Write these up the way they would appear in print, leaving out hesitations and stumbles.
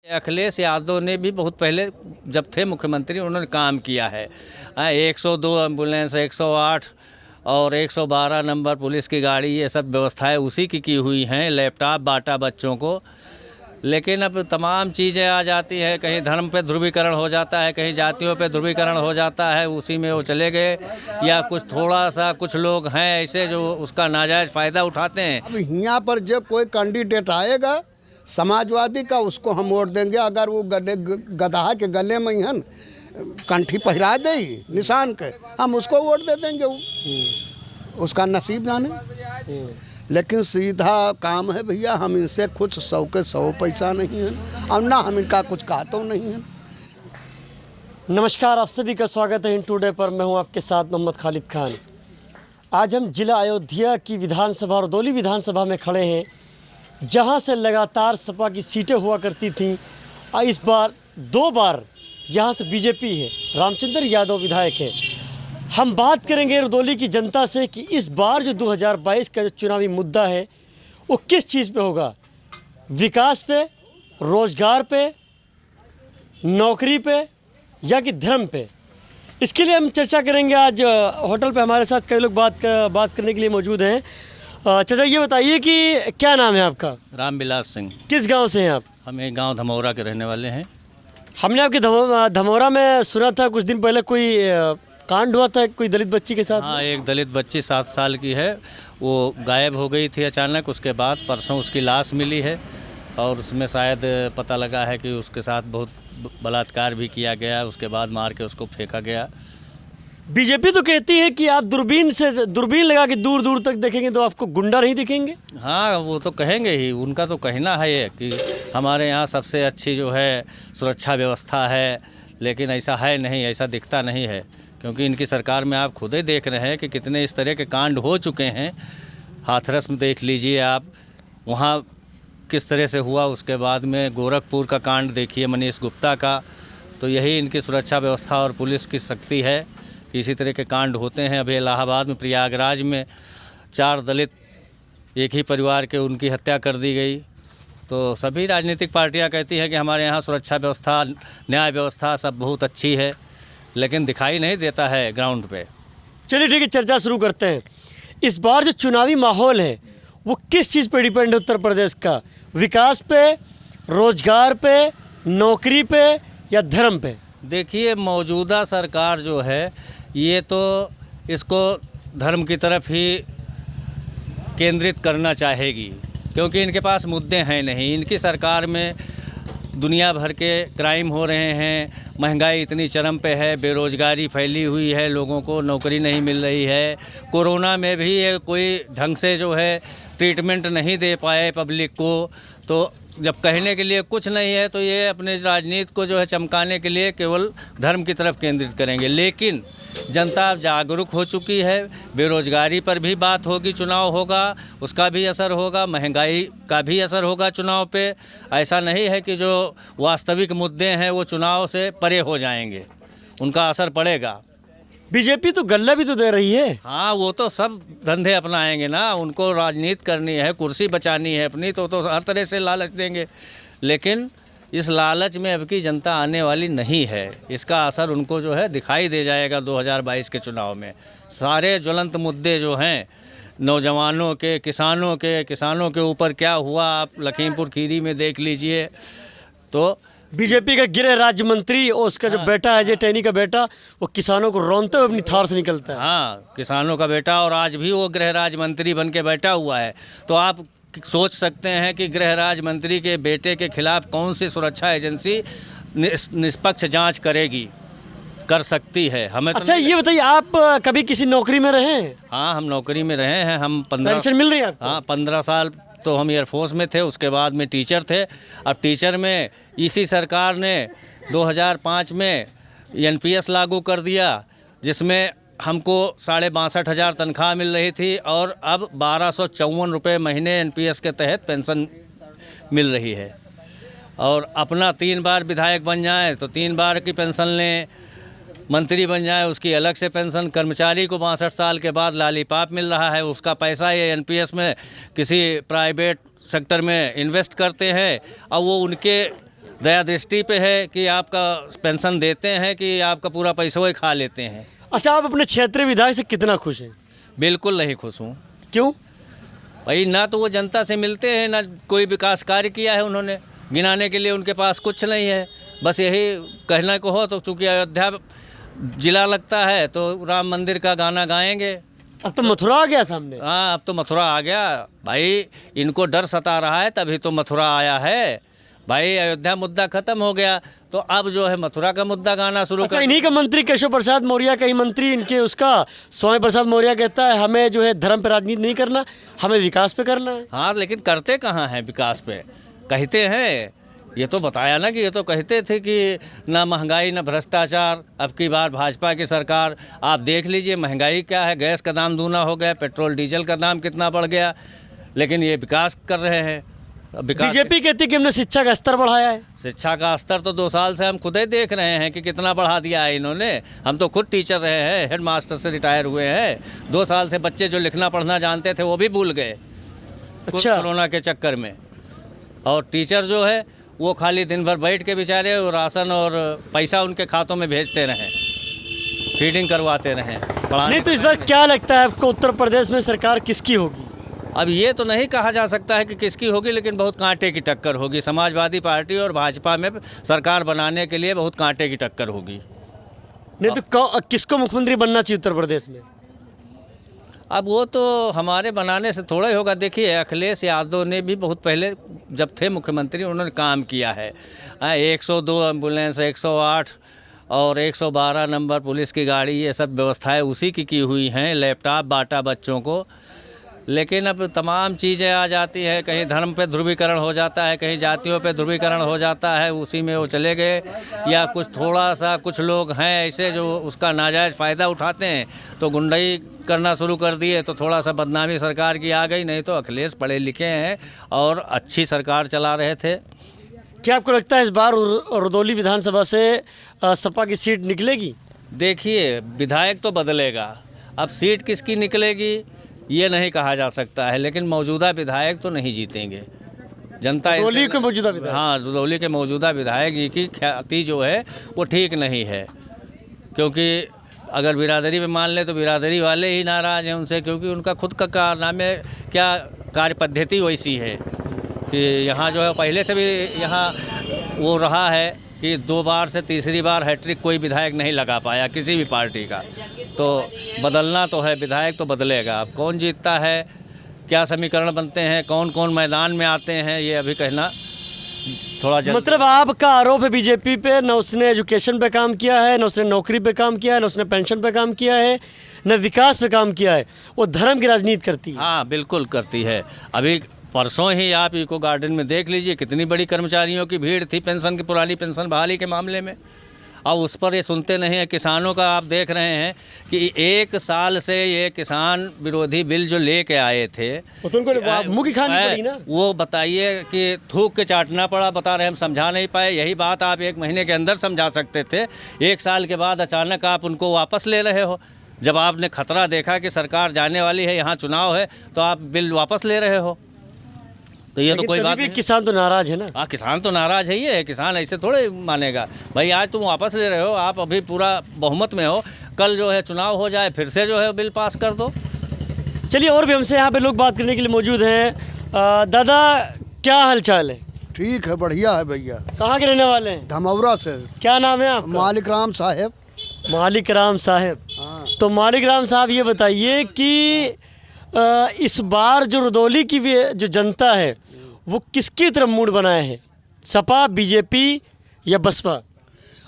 अखिलेश यादव ने भी बहुत पहले जब थे मुख्यमंत्री उन्होंने काम किया है। 102 एम्बुलेंस, 108 और 112 नंबर पुलिस की गाड़ी, ये सब व्यवस्थाएं उसी की हुई हैं। लैपटॉप बांटा बच्चों को। लेकिन अब तमाम चीज़ें आ जाती है, कहीं धर्म पे ध्रुवीकरण हो जाता है, कहीं जातियों पे ध्रुवीकरण हो जाता है, उसी में वो चले गए। या कुछ थोड़ा सा कुछ लोग हैं ऐसे जो उसका नाजायज़ फ़ायदा उठाते हैं। अब यहाँ पर जब कोई कैंडिडेट आएगा समाजवादी का, उसको हम वोट देंगे। अगर वो गधा के गले में हन कंठी पहिरा दे निशान के, हम उसको वोट दे देंगे। उसका नसीब जाने। लेकिन सीधा काम है भैया, हम इनसे कुछ 100 के 100 पैसा नहीं है और ना हम इनका कुछ कहते नहीं है। नमस्कार, आप सभी का स्वागत है इन टुडे पर। मैं हूं आपके साथ मोहम्मद खालिद खान। आज हम जिला अयोध्या की विधानसभा और रुदौली विधानसभा में खड़े हैं, जहां से लगातार सपा की सीटें हुआ करती थीं। और इस बार 2 बार यहां से बीजेपी है, रामचंद्र यादव विधायक है। हम बात करेंगे रुदौली की जनता से कि इस बार जो 2022 का जो चुनावी मुद्दा है वो किस चीज़ पे होगा, विकास पे, रोजगार पे, नौकरी पे या कि धर्म पे। इसके लिए हम चर्चा करेंगे। आज होटल पे हमारे साथ कई लोग बात करने के लिए मौजूद हैं। चाचा ये बताइए कि क्या नाम है आपका? रामविलास सिंह। किस गांव से हैं आप? हम एक गांव धमौरा के रहने वाले हैं। हमने आपके धमौरा में सुना था कुछ दिन पहले कोई कांड हुआ था कोई दलित बच्ची के साथ। हाँ, एक दलित बच्ची 7 साल की है, वो गायब हो गई थी अचानक। उसके बाद परसों उसकी लाश मिली है और उसमें शायद पता लगा है कि उसके साथ बहुत बलात्कार भी किया गया। उसके बाद मार के उसको फेंका गया। बीजेपी तो कहती है कि आप दूरबीन लगा के दूर दूर तक देखेंगे तो आपको गुंडा नहीं दिखेंगे। हाँ, वो तो कहेंगे ही। उनका तो कहना है ये कि हमारे यहाँ सबसे अच्छी जो है सुरक्षा व्यवस्था है, लेकिन ऐसा है नहीं, ऐसा दिखता नहीं है। क्योंकि इनकी सरकार में आप खुद ही देख रहे हैं कि कितने इस तरह के कांड हो चुके हैं। हाथरस में देख लीजिए आप, वहाँ किस तरह से हुआ। उसके बाद में गोरखपुर का कांड देखिए मनीष गुप्ता का। तो यही इनकी सुरक्षा व्यवस्था और पुलिस की शक्ति है कि इसी तरह के कांड होते हैं। अभी इलाहाबाद में प्रयागराज में 4 दलित एक ही परिवार के, उनकी हत्या कर दी गई। तो सभी राजनीतिक पार्टियां कहती हैं कि हमारे यहाँ सुरक्षा व्यवस्था, न्याय व्यवस्था सब बहुत अच्छी है, लेकिन दिखाई नहीं देता है ग्राउंड पे। चलिए ठीक है, चर्चा शुरू करते हैं। इस बार जो चुनावी माहौल है वो किस चीज़ पे डिपेंड है उत्तर प्रदेश का? विकास पे, रोजगार पे, नौकरी पे या धर्म पे? देखिए, मौजूदा सरकार जो है ये तो इसको धर्म की तरफ ही केंद्रित करना चाहेगी, क्योंकि इनके पास मुद्दे हैं नहीं। इनकी सरकार में दुनिया भर के क्राइम हो रहे हैं, महंगाई इतनी चरम पे है, बेरोज़गारी फैली हुई है, लोगों को नौकरी नहीं मिल रही है। कोरोना में भी ये कोई ढंग से जो है ट्रीटमेंट नहीं दे पाए पब्लिक को। तो जब कहने के लिए कुछ नहीं है तो ये अपने राजनीति को जो है चमकाने के लिए केवल धर्म की तरफ केंद्रित करेंगे। लेकिन जनता अब जागरूक हो चुकी है। बेरोज़गारी पर भी बात होगी, चुनाव होगा, उसका भी असर होगा, महंगाई का भी असर होगा चुनाव पे। ऐसा नहीं है कि जो वास्तविक मुद्दे हैं वो चुनाव से परे हो जाएंगे, उनका असर पड़ेगा। बीजेपी तो गल्ला भी तो दे रही है। हाँ, वो तो सब धंधे अपनाएंगे ना। उनको राजनीति करनी है, कुर्सी बचानी है अपनी, तो हर तरह से लालच देंगे। लेकिन इस लालच में अब की जनता आने वाली नहीं है। इसका असर उनको जो है दिखाई दे जाएगा 2022 के चुनाव में। सारे ज्वलंत मुद्दे जो हैं नौजवानों के, किसानों के ऊपर क्या हुआ आप लखीमपुर खीरी में देख लीजिए। तो बीजेपी का गृह राज्य मंत्री और उसका जो बेटा है, अजय टैनी का बेटा, वो किसानों को रौंदते हुए अपनी थार से निकलता है। हाँ, किसानों का बेटा, और आज भी वो गृह राज्य मंत्री बन के बैठा हुआ है। तो आप सोच सकते हैं कि गृह राज्य मंत्री के बेटे के खिलाफ कौन सी सुरक्षा एजेंसी निष्पक्ष जांच कर सकती है। हमें अच्छा, ये बताइए, आप कभी किसी नौकरी में रहे हैं? हाँ, हम नौकरी में रहे हैं। हम 15 पेंशन मिल रही है आपको? हाँ, 15 साल तो हम एयरफोर्स में थे, उसके बाद में टीचर थे। अब टीचर में इसी सरकार ने 2005 में NPS लागू कर दिया, जिसमें हमको 62,500 तनख्वाह मिल रही थी और अब 1254 रुपये महीने NPS के तहत पेंशन मिल रही है। और अपना 3 बार विधायक बन जाए तो 3 बार की पेंशन लें, मंत्री बन जाए उसकी अलग से पेंशन। कर्मचारी को 62 साल के बाद लालीपाप मिल रहा है, उसका पैसा ये NPS में किसी प्राइवेट सेक्टर में इन्वेस्ट करते हैं और वो उनके दया दृष्टि पे है कि आपका पेंशन देते हैं कि आपका पूरा पैसा ही खा लेते हैं। अच्छा, आप अपने क्षेत्रीय विधायक से कितना खुश हैं? बिल्कुल नहीं खुश हूँ। क्यों? भाई ना तो वो जनता से मिलते हैं, ना कोई विकास कार्य किया है उन्होंने, गिनाने के लिए उनके पास कुछ नहीं है। बस यही कहना को हो तो चूँकि अयोध्या जिला लगता है तो राम मंदिर का गाना गाएंगे। अब तो मथुरा आ गया सामने। हाँ, अब तो मथुरा आ गया भाई। इनको डर सता रहा है तभी तो मथुरा आया है भाई। अयोध्या मुद्दा खत्म हो गया तो अब जो है मथुरा का मुद्दा गाना शुरू अच्छा, कर। इन्हीं का मंत्री केशव प्रसाद मौर्य का ही मंत्री इनके उसका स्वामी प्रसाद मौर्य कहता है हमें जो है धर्म पे राजनीति नहीं करना, हमें विकास पे करना है। हाँ, लेकिन करते कहाँ हैं विकास पे? कहते हैं, ये तो बताया ना कि ये तो कहते थे कि ना महंगाई ना भ्रष्टाचार। अब की बार भाजपा की सरकार, आप देख लीजिए महंगाई क्या है, गैस का दाम दूना हो गया, पेट्रोल डीजल का दाम कितना बढ़ गया, लेकिन ये विकास कर रहे हैं। बीजेपी कहती है कि हमने शिक्षा का स्तर बढ़ाया है। शिक्षा का स्तर तो 2 साल से हम खुद ही देख रहे हैं कि कितना बढ़ा दिया है इन्होंने। हम तो खुद टीचर रहे हैं, हेड मास्टर से रिटायर हुए हैं। 2 साल से बच्चे जो लिखना पढ़ना जानते थे वो भी भूल गए अच्छा। कोरोना के चक्कर में। और टीचर जो है वो खाली दिन भर बैठ के बेचारे राशन और पैसा उनके खातों में भेजते रहें, फीडिंग करवाते रहें, पढ़ाने। नहीं तो इस बार क्या लगता है आपको, उत्तर प्रदेश में सरकार किसकी होगी? अब ये तो नहीं कहा जा सकता है कि किसकी होगी, लेकिन बहुत कांटे की टक्कर होगी। समाजवादी पार्टी और भाजपा में सरकार बनाने के लिए बहुत कांटे की टक्कर होगी। नहीं तो किसको मुख्यमंत्री बनना चाहिए उत्तर प्रदेश में? अब वो तो हमारे बनाने से थोड़ा ही होगा। देखिए, अखिलेश यादव ने भी बहुत पहले जब थे मुख्यमंत्री उन्होंने काम किया है। 102 एम्बुलेंस, 108 और 112 नंबर पुलिस की गाड़ी, ये सब व्यवस्थाएं उसी की हुई हैं। लैपटॉप बांटा बच्चों को। लेकिन अब तमाम चीज़ें आ जाती है, कहीं धर्म पे ध्रुवीकरण हो जाता है, कहीं जातियों पे ध्रुवीकरण हो जाता है, उसी में वो चले गए। या कुछ थोड़ा सा कुछ लोग हैं ऐसे जो उसका नाजायज़ फ़ायदा उठाते हैं तो गुंडाई करना शुरू कर दिए, तो थोड़ा सा बदनामी सरकार की आ गई। नहीं तो अखिलेश पढ़े लिखे हैं और अच्छी सरकार चला रहे थे। क्या आपको लगता है इस बार रुदौली विधानसभा से सपा की सीट निकलेगी? देखिए, विधायक तो बदलेगा, अब सीट किसकी निकलेगी ये नहीं कहा जा सकता है, लेकिन मौजूदा विधायक तो नहीं जीतेंगे। जनता रुदौली के मौजूदा विधायक, हाँ, रुदौली के मौजूदा विधायक जी की ख्याति जो है वो ठीक नहीं है। क्योंकि अगर बिरादरी में मान ले तो बिरादरी वाले ही नाराज़ हैं उनसे, क्योंकि उनका खुद का कारनामे क्या कार्य पद्धति वैसी है कि यहाँ जो है पहले से भी यहाँ वो रहा है कि 2 बार से तीसरी बार हैट्रिक कोई विधायक नहीं लगा पाया किसी भी पार्टी का। तो बदलना तो है, विधायक तो बदलेगा। अब कौन जीतता है, क्या समीकरण बनते हैं, कौन कौन मैदान में आते हैं, ये अभी कहना थोड़ा मतलब आपका आरोप है बीजेपी पे, न उसने एजुकेशन पे काम किया है, न उसने नौकरी पे काम किया है, न उसने पेंशन पे काम किया है, न विकास पे काम किया है, वो धर्म की राजनीति करती है। हाँ, बिल्कुल करती है। अभी परसों ही आप इको गार्डन में देख लीजिए कितनी बड़ी कर्मचारियों की भीड़ थी पेंशन की, पुरानी पेंशन बहाली के मामले में। और उस पर ये सुनते नहीं हैं। किसानों का आप देख रहे हैं कि 1 साल से ये किसान विरोधी बिल जो लेके आए थे तो उनको मुँह की खानी पड़ी ना। वो बताइए कि थूक के चाटना पड़ा, बता रहे हम समझा नहीं पाए। यही बात आप 1 महीने के अंदर समझा सकते थे। 1 साल के बाद अचानक आप उनको वापस ले रहे हो। जब आपने खतरा देखा कि सरकार जाने वाली है, यहाँ चुनाव है, तो आप बिल वापस ले रहे हो। तो ये तो कोई बात नहीं। किसान तो नाराज है ना। हाँ, किसान तो नाराज है ही है। किसान ऐसे थोड़े मानेगा भाई। आज तुम वापस ले रहे हो, आप अभी पूरा बहुमत में हो, कल जो है चुनाव हो जाए फिर से जो है बिल पास कर दो। चलिए, और भी हमसे यहाँ पे लोग बात करने के लिए मौजूद हैं। दादा, क्या हाल चाल है? ठीक है, बढ़िया है भैया। कहाँ के रहने वाले हैं? धमौरा से। क्या नाम है आपका? मालिक राम साहेब। मालिक राम साहेब। हाँ। तो मालिक राम साहब, ये बताइए कि इस बार जो रुदौली की जो जनता है वो किसकी तरफ मूड बनाए है, सपा, बीजेपी या बसपा?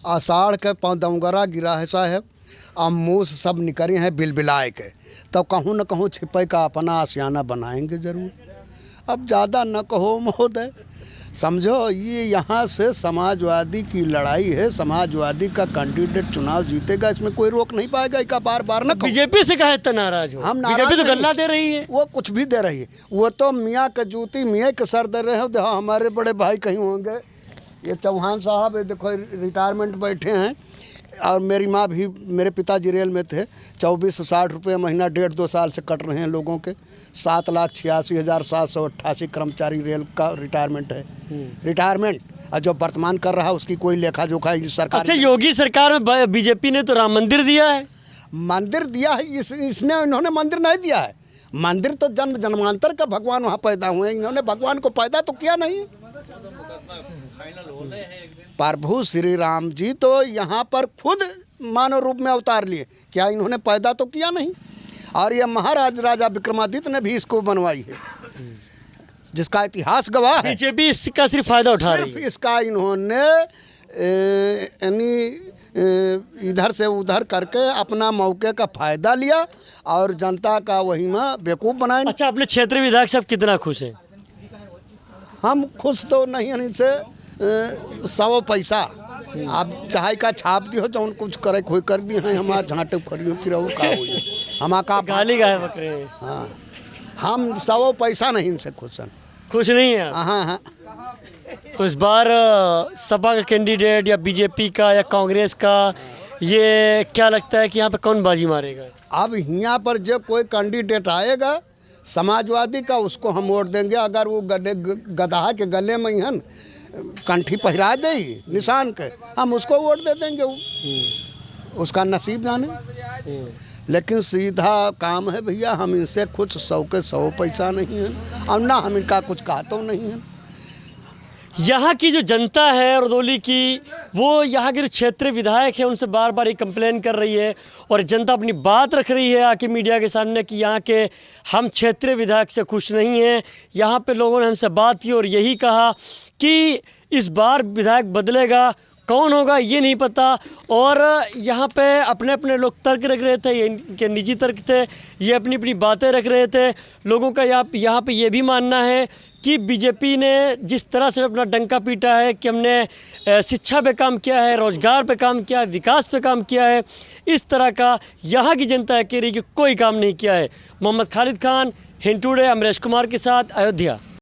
आषाढ़ के दमगरा गिरा है साहेब, अब मुँह से सब निकले हैं बिलबिलाए के, तब कहूँ न कहूँ छिपे का अपना आशियाना बनाएंगे ज़रूर। अब ज़्यादा न कहो महोदय, समझो ये यहाँ से समाजवादी की लड़ाई है। समाजवादी का कैंडिडेट चुनाव जीतेगा, इसमें कोई रोक नहीं पाएगा। इसका बार बार न बीजेपी से कहे इतना नाराज हो? हम बीजेपी तो गल्ला दे रही है। वो कुछ भी दे रही है, वो तो मियाँ का जूती मियाँ के सर दे रहे हो। देखो हमारे बड़े भाई कहीं होंगे, ये चौहान साहब है, देखो रिटायरमेंट बैठे हैं। और मेरी माँ भी, मेरे पिताजी रेल में थे। 2460 रुपये महीना 1.5-2 साल से कट रहे हैं लोगों के। 7,86,788 कर्मचारी रेल का रिटायरमेंट है। रिटायरमेंट और जो वर्तमान कर रहा है उसकी कोई लेखा जोखा सरकार। अच्छा, योगी सरकार में बीजेपी ने तो राम मंदिर दिया है। मंदिर दिया है, इसने इन्होंने मंदिर नहीं दिया है। मंदिर तो जन्म जन्मांतर का भगवान वहाँ पैदा हुए हैं, इन्होंने भगवान को पैदा तो किया नहीं। प्रभु श्री राम जी तो यहाँ पर खुद मानव रूप में अवतार लिए, क्या इन्होंने पैदा तो किया नहीं। और यह महाराज राजा विक्रमादित्य ने भी इसको बनवाई है, जिसका इतिहास गवाह है। बीजेपी इसका सिर्फ फायदा उठा रही है। इसका इन्होंने यानी इधर से उधर करके अपना मौके का फायदा लिया और जनता का वही में बेवकूफ़ बनाए। अच्छा, अपने क्षेत्रीय विधायक साहब कितना खुश हैं? हम खुश तो नहीं हैं इनसे 100 पैसा। आप चाहे का छाप दियो जो कुछ करे कोई कर दिए हैं, हमारे झाँटे खड़ियों फिर और का हुई हमारा का गाली गाय बकरे हैं। हाँ, हम 100 पैसा नहीं इनसे खुश हैं। खुश नहीं है? हाँ हाँ। तो इस बार सपा का कैंडिडेट या बीजेपी का या कांग्रेस का, ये क्या लगता है कि यहाँ पे कौन बाजी मारेगा? अब यहाँ पर जो कोई कैंडिडेट आएगा समाजवादी का, उसको हम वोट देंगे। अगर वो गधा के गले में ही कंठी पहरा दे निशान के, हम उसको वोट दे देंगे। उसका नसीब जाने। लेकिन सीधा काम है भैया, हम इनसे कुछ 100 के 100 पैसा नहीं है और ना हम इनका कुछ कहते नहीं है। यहाँ की जो जनता है रदौली की, वो यहाँ के जो क्षेत्रीय विधायक है उनसे बार बार ये कंप्लेन कर रही है और जनता अपनी बात रख रही है आके मीडिया के सामने कि यहाँ के हम क्षेत्रीय विधायक से खुश नहीं हैं। यहाँ पे लोगों ने हमसे बात की और यही कहा कि इस बार विधायक बदलेगा, कौन होगा ये नहीं पता। और यहाँ पे अपने अपने लोग तर्क रख रहे थे, ये इनके निजी तर्क थे, ये अपनी अपनी बातें रख रहे थे। लोगों का यहाँ पे ये भी मानना है कि बीजेपी ने जिस तरह से अपना डंका पीटा है कि हमने शिक्षा पे काम किया है, रोजगार पे काम किया है, विकास पे काम किया है, इस तरह का यहाँ की जनता कह रही कि कोई काम नहीं किया है। मोहम्मद खालिद खान, हिंद टुडे, अमरीश कुमार के साथ, अयोध्या।